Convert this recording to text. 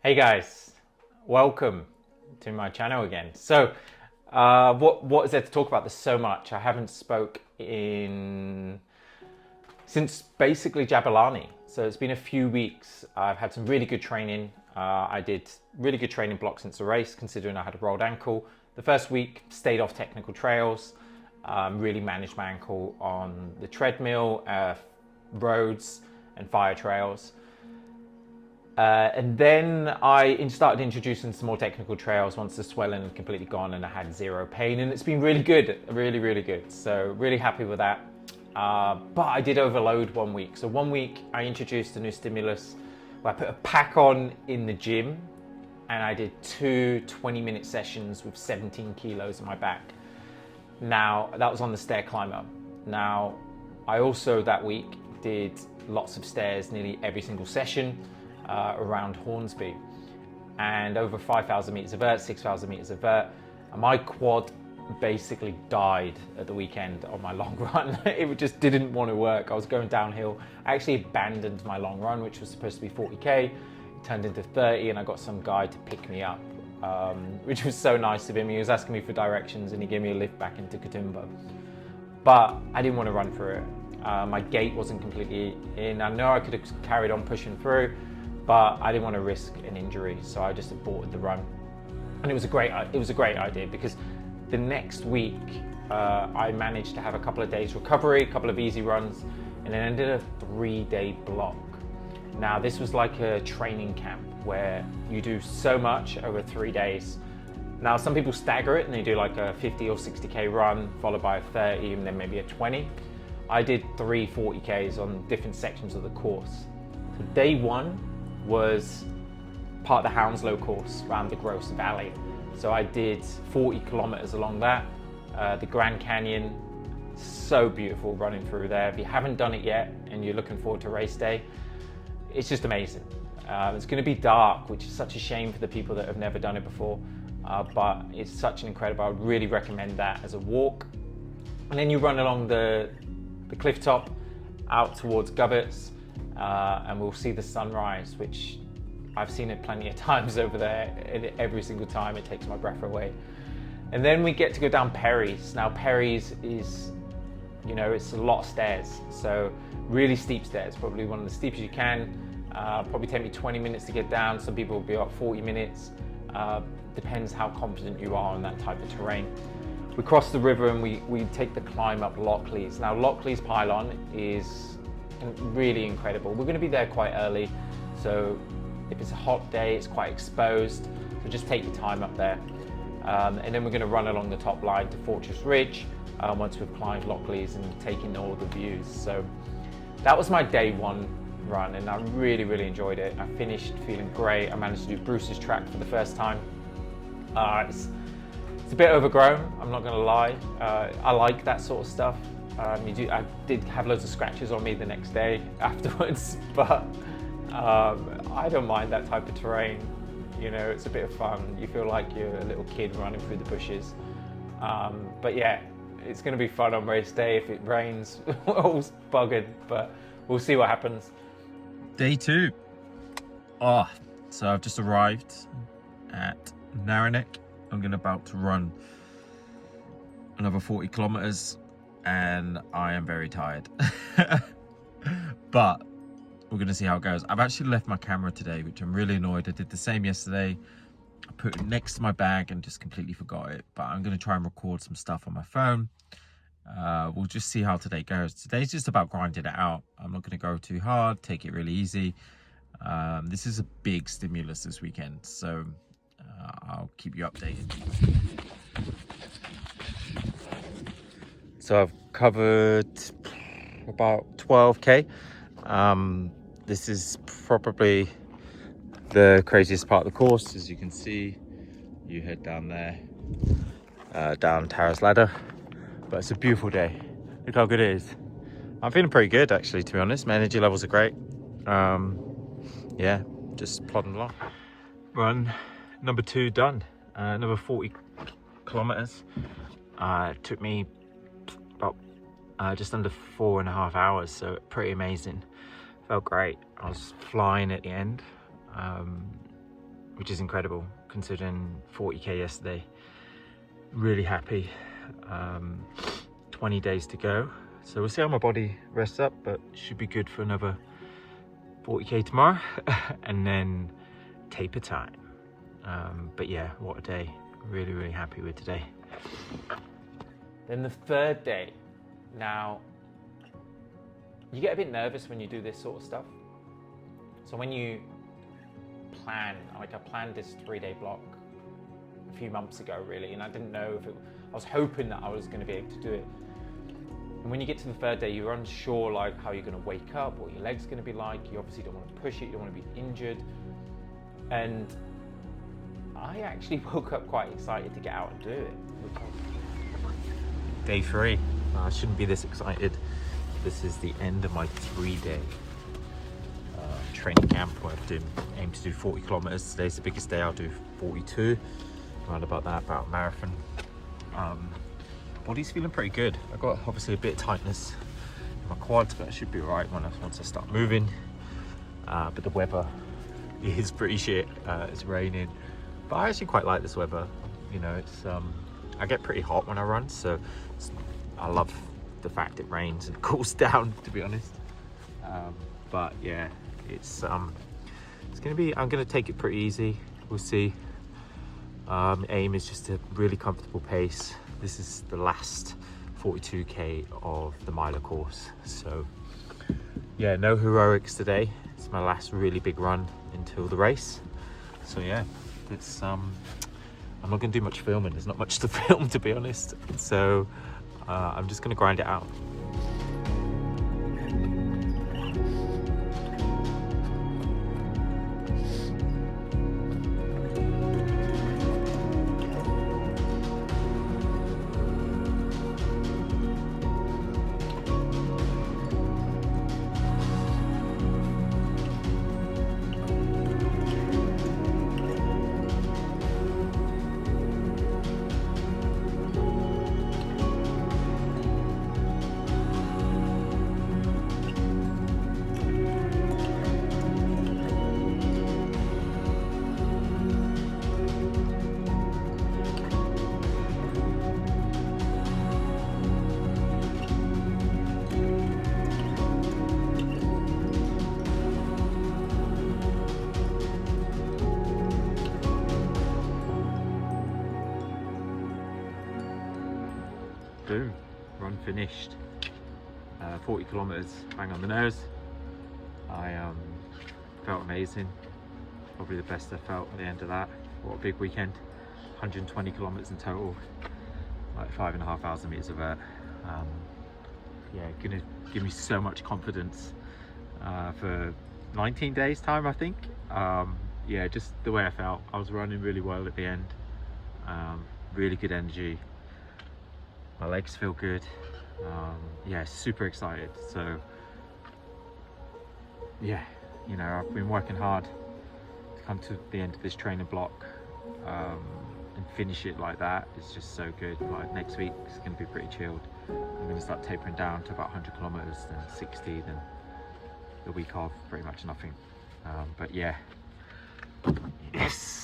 Hey guys, welcome to my channel again. What is there to talk about? There's so much. I haven't spoke since basically Jabalani. So it's been a few weeks. I've had some really good training. I did really good training block since the race, considering I had a rolled ankle. The first week stayed off technical trails, really managed my ankle on the treadmill, roads and fire trails. And then I started introducing some more technical trails once the swelling had completely gone and I had zero pain, and it's been really good, really good. So really happy with that. But I did overload 1 week. So 1 week I introduced a new stimulus where I put a pack on in the gym and I did two 20-minute sessions with 17 kilos on my back. Now that was on the stair climber. Now I also that week did lots of stairs nearly every single session. Around Hornsby, and over 5,000 meters of vert, 6,000 meters of vert. And my quad basically died at the weekend on my long run. It just didn't want to work. I was going downhill. I actually abandoned my long run, which was supposed to be 40k. It turned into 30, and I got some guy to pick me up, which was so nice of him. He was asking me for directions, and he gave me a lift back into Katoomba. But I didn't want to run through it. My gait wasn't completely in. I know I could have carried on pushing through, but I didn't want to risk an injury, so I just aborted the run. And it was a great idea, because the next week I managed to have a couple of days recovery, a couple of easy runs, and then ended a 3-day block. Now this was like a training camp where you do so much over 3 days. Now some people stagger it and they do like a 50 or 60k run followed by a 30 and then maybe a 20. I did 3 40ks on different sections of the course. So day one was part of the Hounslow course around the Gross Valley. So I did 40 kilometers along that. The Grand Canyon, so beautiful running through there. If you haven't done it yet and you're looking forward to race day, it's just amazing. It's going to be dark, which is such a shame for the people that have never done it before, but it's such an incredible, I would really recommend that as a walk. And then you run along the cliff top out towards Goverts, and we'll see the sunrise, which I've seen it plenty of times over there, and every single time it takes my breath away. And then we get to go down Perry's. Now Perry's is, it's a lot of stairs, so really steep stairs, probably one of the steepest you can. Probably take me 20 minutes to get down. Some people will be about 40 minutes. Depends how confident you are on that type of terrain. We cross the river and we take the climb up Lockleys. Now Lockleys pylon is really incredible. We're going to be there quite early, so if it's a hot day it's quite exposed, so just take your time up there. And then we're going to run along the top line to Fortress Ridge once we've climbed Lockleys and taken all the views. So that was my day one run, and I really enjoyed it. I finished feeling great. I managed to do Bruce's track for the first time. It's a bit overgrown, I'm not going to lie. I like that sort of stuff. I did have loads of scratches on me the next day afterwards, but I don't mind that type of terrain. It's a bit of fun. You feel like you're a little kid running through the bushes. But yeah, it's going to be fun on race day. If it rains, we're all buggered, but we'll see what happens. Day two. So I've just arrived at Narrowneck. I'm about to run another 40 kilometers and I am very tired. But we're going to see how it goes. I've actually left my camera today, which I'm really annoyed. I did the same yesterday. I put it next to my bag and just completely forgot it. But I'm going to try and record some stuff on my phone. We'll just see how today goes. Today's just about grinding it out. I'm not going to go too hard, take it really easy. This is a big stimulus this weekend, so I'll keep you updated. So I've covered about 12k. This is probably the craziest part of the course. As you can see, you head down there, down Tara's Ladder, but it's a beautiful day. Look how good it is. I'm feeling pretty good actually, to be honest. My energy levels are great. Yeah, just plodding along. Run number 2 done. Another 40 kilometers. It took me about just under 4.5 hours, so pretty amazing. Felt great. I was flying at the end. which is incredible considering 40k yesterday. Really happy. 20 days to go, so we'll see how my body rests up, but should be good for another 40k tomorrow and then taper time. But yeah, what a day. Really happy with today. Then the third day. Now, you get a bit nervous when you do this sort of stuff. So when you plan, like I planned this 3-day block a few months ago really, and I didn't know if I was hoping that I was going to be able to do it. And when you get to the third day, you're unsure like how you're going to wake up, what your leg's going to be like. You obviously don't want to push it, you don't want to be injured. And I actually woke up quite excited to get out and do it. Day 3. I shouldn't be this excited. This is the end of my 3-day training camp where I aim to do 40 kilometers. Today's the biggest day. I'll do 42, around about that, about a marathon. Body's feeling pretty good. I've got obviously a bit of tightness in my quads, but I should be alright once I start moving. But the weather is pretty shit. It's raining, but I actually quite like this weather. You know, it's I get pretty hot when I run, so I love the fact it rains and cools down, to be honest. But yeah, it's gonna be, I'm gonna take it pretty easy. We'll see. Aim is just a really comfortable pace. This is the last 42k of the Miler course, so yeah, no heroics today. It's my last really big run until the race. So yeah, it's I'm not gonna do much filming. There's not much to film, to be honest. So I'm just gonna grind it out. Boom, run finished. 40 kilometers, bang on the nose. I felt amazing. Probably the best I felt at the end of that. What a big weekend. 120 kilometers in total, like 5,500 meters of vert. Yeah, gonna give me so much confidence for 19 days time, I think. Yeah, just the way I felt. I was running really well at the end. Really good energy. My legs feel good. Yeah, super excited. So yeah, you know, I've been working hard to come to the end of this training block and finish it like that. It's just so good. Like next week it's going to be pretty chilled. I'm going to start tapering down to about 100 kilometers, then 60, then the week off pretty much nothing. But yeah, yes.